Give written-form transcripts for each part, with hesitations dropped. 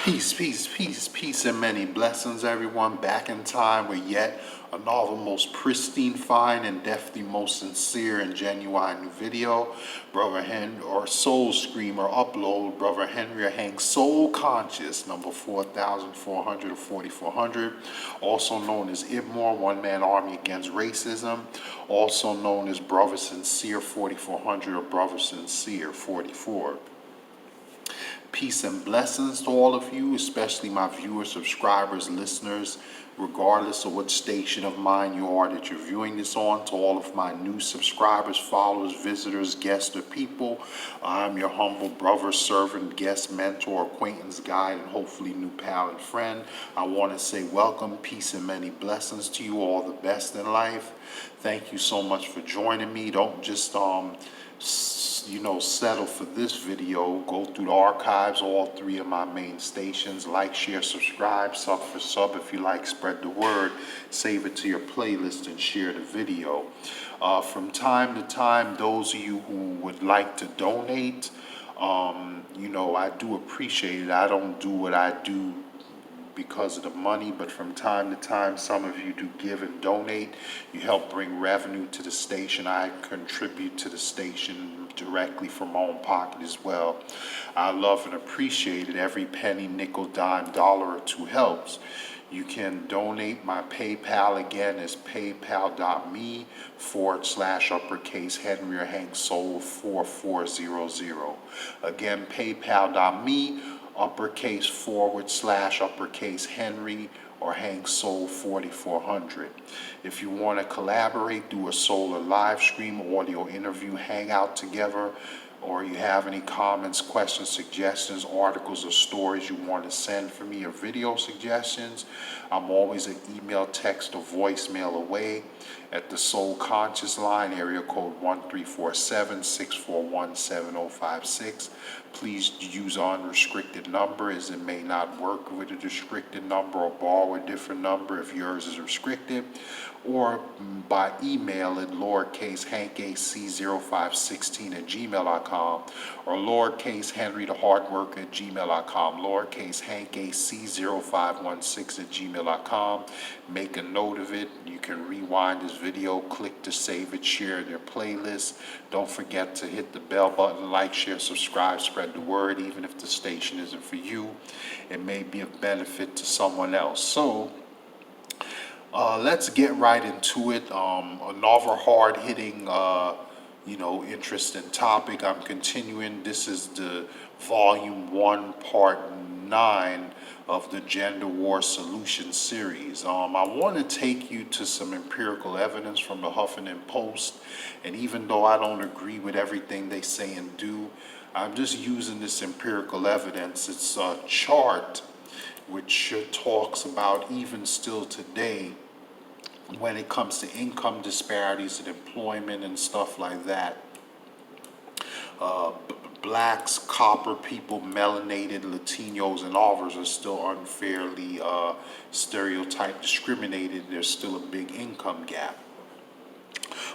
Peace, and many blessings, everyone. Back in time with yet another most pristine, fine, and deftly most sincere and genuine video. Brother Henry, or Soul Screamer upload, Brother Henry Hank Soul Conscious, number 4400 or 4400, also known as IBMOR, One Man Army Against Racism, also known as Brother Sincere 4400 or Brother Sincere 44. Peace and blessings to all of you, especially my viewers, subscribers, listeners, regardless of what station of mind you are that you're viewing this on. To all of my new subscribers, followers, visitors, guests, or people, I'm your humble brother, servant, guest, mentor, acquaintance, guide, and hopefully new pal and friend. I want to say welcome, peace, and many blessings to you, all the best in life. Thank you so much for joining me. Don't just settle for this video. Go through the archives, all three of my main stations. Like, share, subscribe, sub for sub. If you like, spread the word. Save it to your playlist and share the video. From time to time, those of you who would like to donate, I do appreciate it. I don't do what I do because of the money, but from time to time, some of you do give and donate. You help bring revenue to the station. I contribute to the station directly from my own pocket as well. I love and appreciate it. Every penny, nickel, dime, dollar or two helps. You can donate. My PayPal again is paypal.me/uppercase Henry or Hank Soul 4400. Again, paypal.me /uppercase Henry or Hank Soul 4400. If you want to collaborate, do a solar live stream, audio interview, hang out together, or you have any comments, questions, suggestions, articles, or stories you want to send for me, or video suggestions, I'm always an email, text, or voicemail away at the Soul Conscious line, area code 1347-641-7056. Please use unrestricted number, as it may not work with a restricted number, or borrow a different number if yours is restricted, or by email at lowercase hankac0516@gmail.com, or lowercase henry the hard worker at gmail.com, lowercase hankac0516@gmail.com. Make a note of it. You can rewind this video, click to save it, share their playlist. Don't forget to hit the bell button, like, share, subscribe, spread the word. Even if the station isn't for you, it may be of benefit to someone else. So let's get right into it. Another hard-hitting, interesting topic. I'm continuing. This is the volume 1, part 9 of the Gender War Solution series. I want to take you to some empirical evidence from the Huffington Post, and even though I don't agree with everything they say and do, I'm just using this empirical evidence. It's a chart which talks about, even still today, when it comes to income disparities and employment and stuff like that, blacks, copper people, melanated, Latinos, and others are still unfairly stereotyped, discriminated. There's still a big income gap.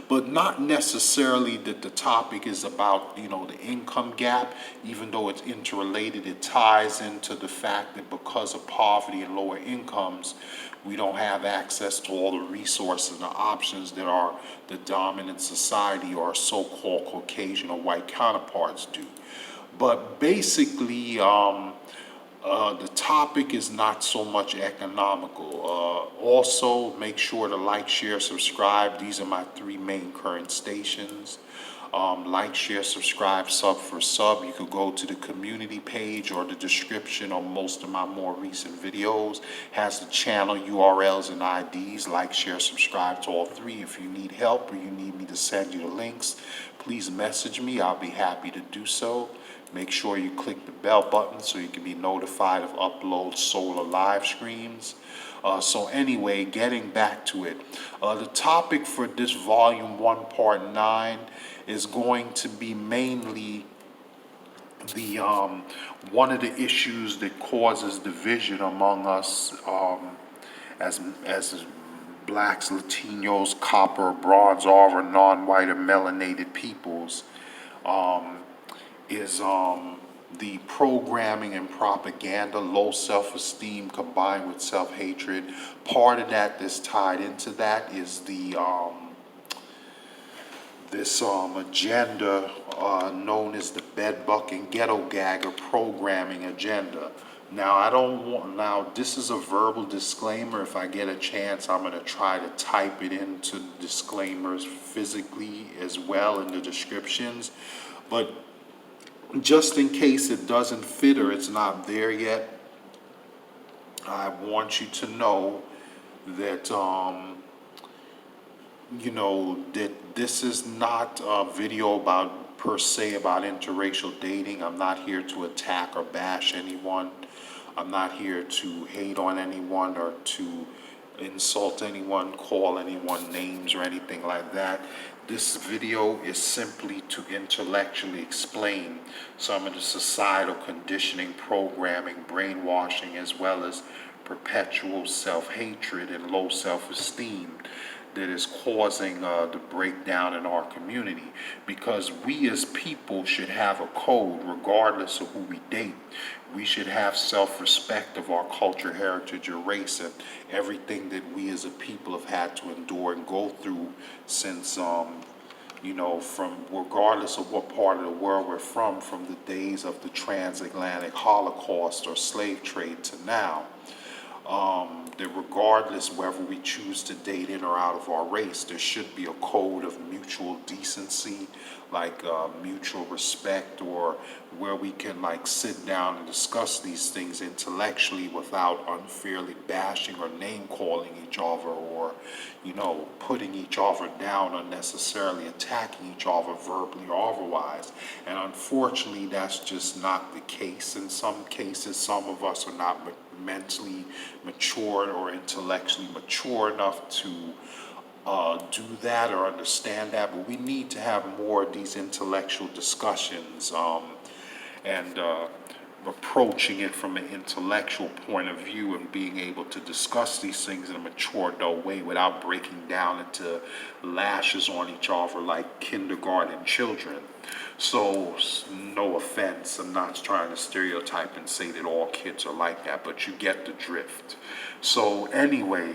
But not necessarily that the topic is about, the income gap. Even though it's interrelated, it ties into the fact that because of poverty and lower incomes, we don't have access to all the resources and options that are the dominant society or our so-called Caucasian or white counterparts do. But basically, the topic is not so much economical. Also, make sure to like, share, subscribe. These are my 3 main current stations. Like, share, subscribe, sub for sub. You could go to the community page or the description on most of my more recent videos. Has the channel URLs and IDs. Like, share, subscribe to all 3. If you need help or you need me to send you the links, please message me. I'll be happy to do so. Make sure you click the bell button so you can be notified of uploads, solar live streams. So anyway, getting back to it. The topic for this volume 1, part 9 is going to be mainly the one of the issues that causes division among us as blacks, Latinos, copper, bronze, or non-white or melanated peoples, is the programming and propaganda, low self-esteem combined with self-hatred. Part of that that's tied into that is the this agenda known as the bedbuck and ghetto gagger programming agenda. Now, I don't want, now this is a verbal disclaimer. If I get a chance, I'm going to try to type it into disclaimers physically as well in the descriptions. But just in case it doesn't fit or it's not there yet, I want you to know that that this is not a video about per se about interracial dating. I'm not here to attack or bash anyone. I'm not here to hate on anyone or to insult anyone, call anyone names or anything like that. This video is simply to intellectually explain some of the societal conditioning, programming, brainwashing, as well as perpetual self-hatred and low self-esteem that is causing the breakdown in our community. Because we as people should have a code regardless of who we date. We should have self-respect of our culture, heritage, or race, and everything that we as a people have had to endure and go through since from regardless of what part of the world we're from the days of the transatlantic Holocaust or slave trade to now. That regardless whether we choose to date in or out of our race, there should be a code of mutual decency, like mutual respect, or where we can like sit down and discuss these things intellectually without unfairly bashing or name calling each other, or putting each other down, unnecessarily attacking each other verbally or otherwise. And unfortunately, that's just not the case. In some cases, some of us are not mentally mature or intellectually mature enough to do that or understand that, but we need to have more of these intellectual discussions and approaching it from an intellectual point of view and being able to discuss these things in a mature adult way without breaking down into lashes on each other like kindergarten children. So, no offense, I'm not trying to stereotype and say that all kids are like that, but you get the drift. So anyway,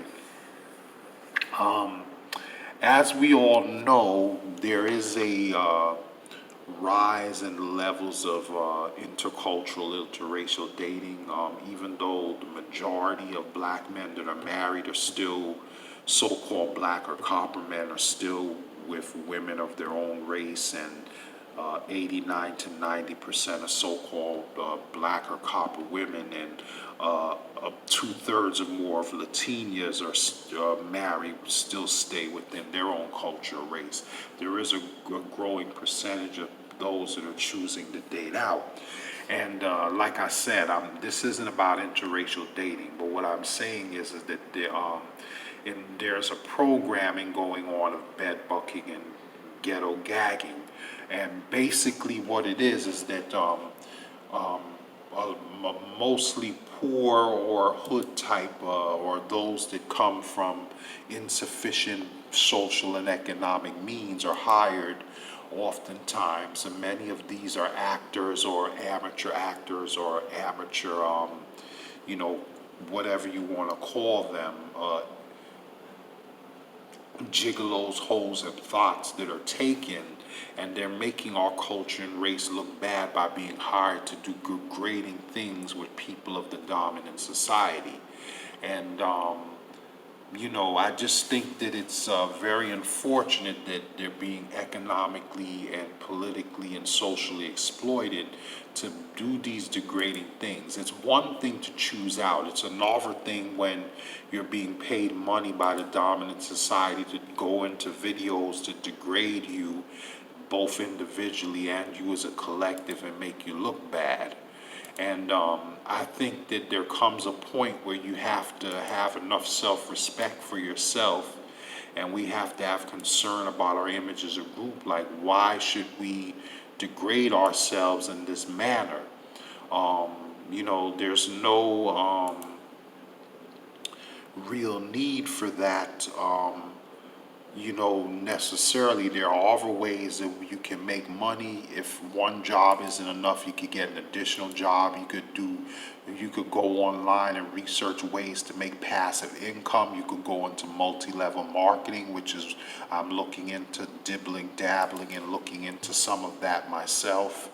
as we all know, there is a rise in levels of intercultural, interracial dating, even though the majority of black men that are married are still so-called black or copper men are still with women of their own race, and 89 to 90% of so-called black or copper women, and 2/3 or more of Latinas are married, still stay within their own culture or race. There is a growing percentage of those that are choosing to date out. And like I said, this isn't about interracial dating, but what I'm saying is that there's a programming going on of bedbucking and ghetto gagging. And basically what it is that mostly poor or hood type or those that come from insufficient social and economic means are hired oftentimes, and many of these are actors or amateur whatever you want to call them, gigolos, hoes, and thoughts that are taken, and they're making our culture and race look bad by being hired to do degrading things with people of the dominant society. And I just think that it's very unfortunate that they're being economically and politically and socially exploited to do these degrading things. It's one thing to choose out. It's another thing when you're being paid money by the dominant society to go into videos to degrade you, both individually and you as a collective, and make you look bad. And I think that there comes a point where you have to have enough self-respect for yourself, and we have to have concern about our image as a group. Like, why should we degrade ourselves in this manner? There's no real need for that necessarily there are other ways that you can make money. If one job isn't enough, you could get an additional job. You could go online and research ways to make passive income. You could go into multi-level marketing, which is, I'm looking into dabbling and looking into some of that myself.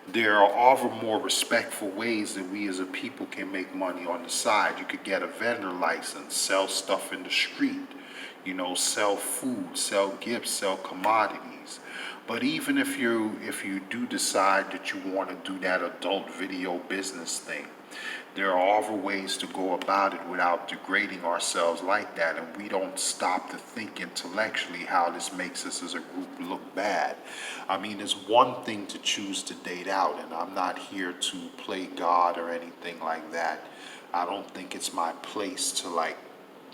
There are other more respectful ways that we as a people can make money on the side. You could get a vendor license, sell stuff in the street, sell food, sell gifts, sell commodities. But even if you do decide that you want to do that adult video business thing, there are other ways to go about it without degrading ourselves like that, and we don't stop to think intellectually how this makes us as a group look bad. I mean, it's one thing to choose to date out, and I'm not here to play God or anything like that. I don't think it's my place to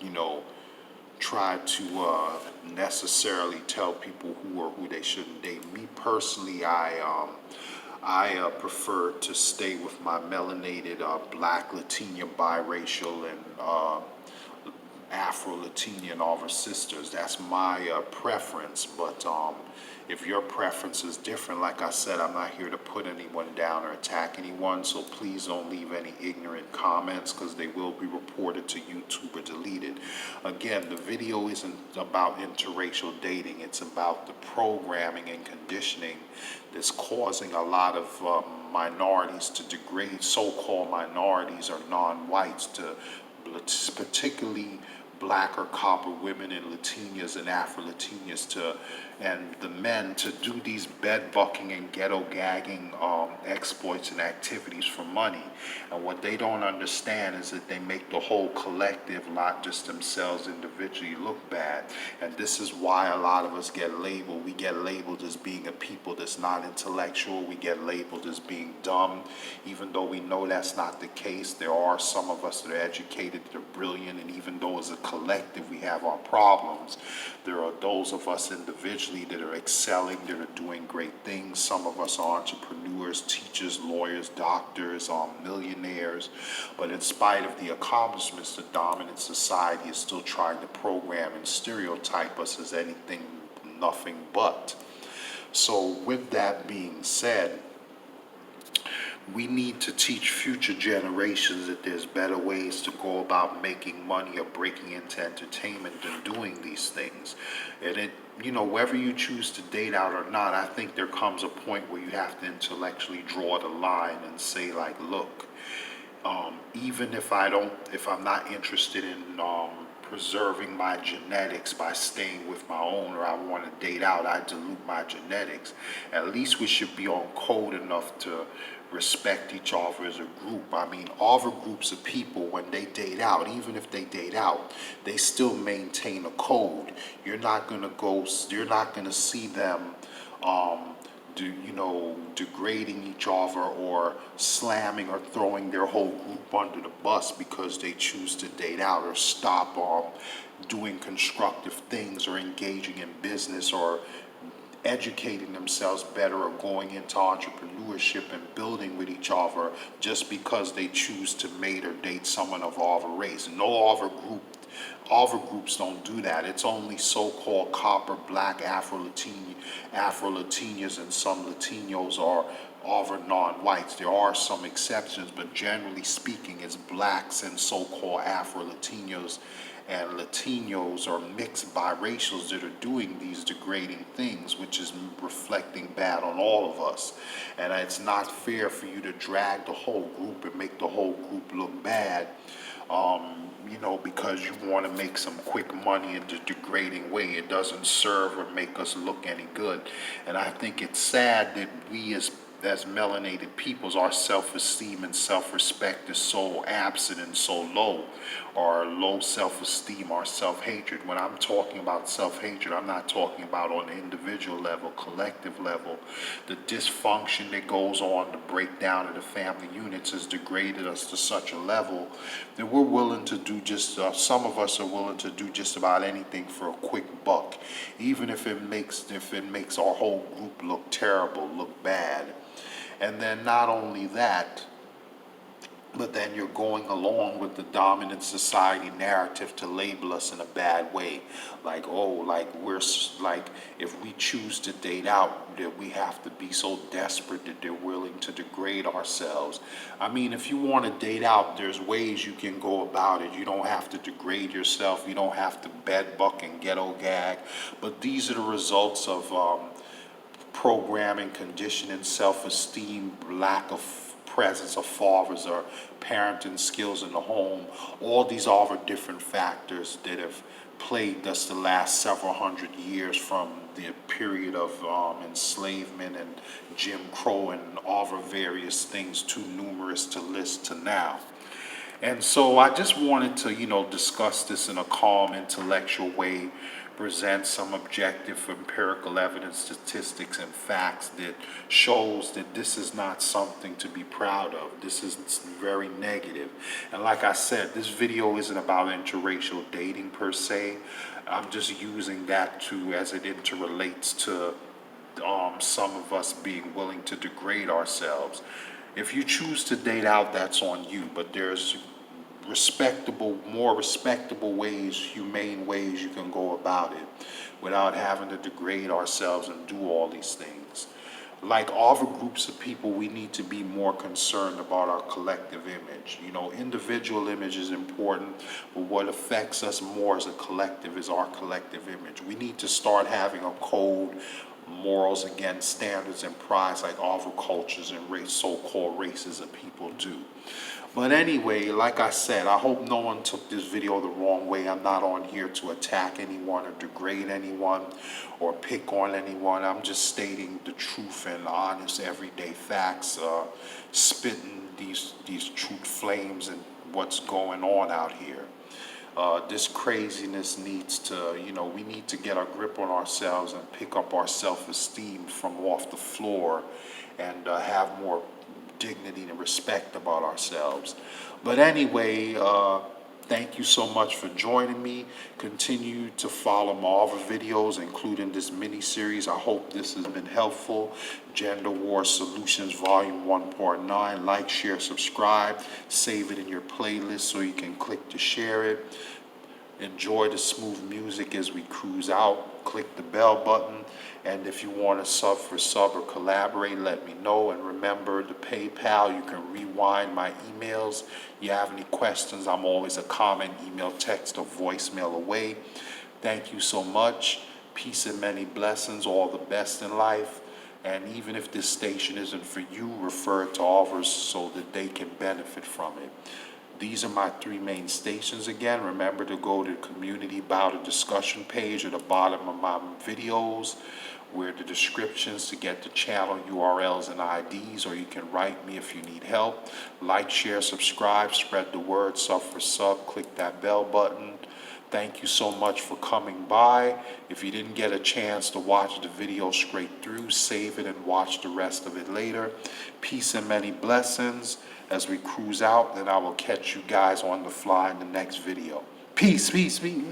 you know, try to necessarily tell people who they shouldn't date. Me personally, I prefer to stay with my melanated black, Latina, biracial, and Afro-Latina and all of her sisters. That's my preference. But if your preference is different, like I said, I'm not here to put anyone down or attack anyone. So please don't leave any ignorant comments, because they will be reported to YouTube or deleted. Again, the video isn't about interracial dating. It's about the programming and conditioning that's causing a lot of minorities to degrade, so-called minorities or non-whites, to particularly black or copper women and Latinas and Afro-Latinas and the men to do these bed bucking and ghetto gagging exploits and activities for money. And what they don't understand is that they make the whole collective, not just themselves individually, look bad. And this is why a lot of us get labeled. We get labeled as being a people that's not intellectual. We get labeled as being dumb, even though we know that's not the case. There are some of us that are educated, that are brilliant, and even though as a collective we have our problems, there are those of us individually that are excelling, that are doing great things. Some of us are entrepreneurs, teachers, lawyers, doctors, millionaires. But in spite of the accomplishments, the dominant society is still trying to program and stereotype us as anything, nothing but. So with that being said, we need to teach future generations that there's better ways to go about making money or breaking into entertainment than doing these things. And whether you choose to date out or not, I think there comes a point where you have to intellectually draw the line and say, like, look, even if I'm not interested in preserving my genetics by staying with my own, or I want to date out, I dilute my genetics, at least we should be on code enough to respect each other as a group. I mean, other groups of people, when they date out, even if they date out, they still maintain a code. You're not going to see them degrading each other or slamming or throwing their whole group under the bus because they choose to date out or stop doing constructive things or engaging in business or educating themselves better or going into entrepreneurship and building with each other just because they choose to mate or date someone of other race. No other groups don't do that. It's only so-called copper, black, Afro-Latinas, and some Latinos are other non-whites. There are some exceptions, but generally speaking, it's blacks and so-called Afro-Latinos and Latinos or mixed biracials that are doing these degrading things, which is reflecting bad on all of us. And it's not fair for you to drag the whole group and make the whole group look bad, because you want to make some quick money in a degrading way. It doesn't serve or make us look any good. And I think it's sad that we as melanated peoples, our self-esteem and self-respect is so absent and so low. Our low self-esteem, our self-hatred. When I'm talking about self-hatred, I'm not talking about on an individual level, collective level. The dysfunction that goes on, the breakdown of the family units has degraded us to such a level that we're willing to do some of us are willing to do just about anything for a quick buck, even if it makes our whole group look terrible, look bad. And then not only that, but then you're going along with the dominant society narrative to label us in a bad way. Like, oh, like like, if we choose to date out, that we have to be so desperate that they're willing to degrade ourselves. I mean, if you want to date out, there's ways you can go about it. You don't have to degrade yourself. You don't have to bed, buck, and ghetto gag. But these are the results of programming, conditioning, self-esteem, lack of presence of fathers or parenting skills in the home. All these are different factors that have plagued us the last several hundred years, from the period of enslavement and Jim Crow and all the various things too numerous to list to now. And so I just wanted to, discuss this in a calm, intellectual way, present some objective empirical evidence, statistics, and facts that shows that this is not something to be proud of. This is very negative. And like I said, this video isn't about interracial dating per se. I'm just using that as it interrelates to some of us being willing to degrade ourselves. If you choose to date out, that's on you, but there's more respectable ways, humane ways you can go about it without having to degrade ourselves and do all these things. Like all the groups of people, we need to be more concerned about our collective image. Individual image is important, but what affects us more as a collective is our collective image. We need to start having a code, morals, again, standards and prides like all the cultures and so-called races of people do. But anyway, like I said, I hope no one took this video the wrong way. I'm not on here to attack anyone or degrade anyone or pick on anyone. I'm just stating the truth and honest everyday facts, spitting these truth flames and what's going on out here. This craziness needs to, we need to get a grip on ourselves and pick up our self-esteem from off the floor and have more dignity and respect about ourselves. But anyway, thank you so much for joining me. Continue to follow my other videos, including this mini-series. I hope this has been helpful. Gender War Solutions Volume 1.9. Like, share, subscribe. Save it in your playlist so you can click to share it. Enjoy the smooth music as we cruise out. Click the bell button. And if you want to sub or collaborate, let me know. And remember the PayPal, you can rewind my emails. You have any questions, I'm always a comment, email, text, or voicemail away. Thank you so much. Peace and many blessings, all the best in life. And even if this station isn't for you, refer it to others so that they can benefit from it. These are my 3 main stations again. Remember to go to the community about a discussion page at the bottom of my videos, where the descriptions to get the channel URLs and IDs, or you can write me if you need help. Like, share, subscribe, spread the word, sub for sub, click that bell button. Thank you so much for coming by. If you didn't get a chance to watch the video straight through, save it and watch the rest of it later. Peace and many blessings as we cruise out, and I will catch you guys on the fly in the next video. Peace, peace, peace.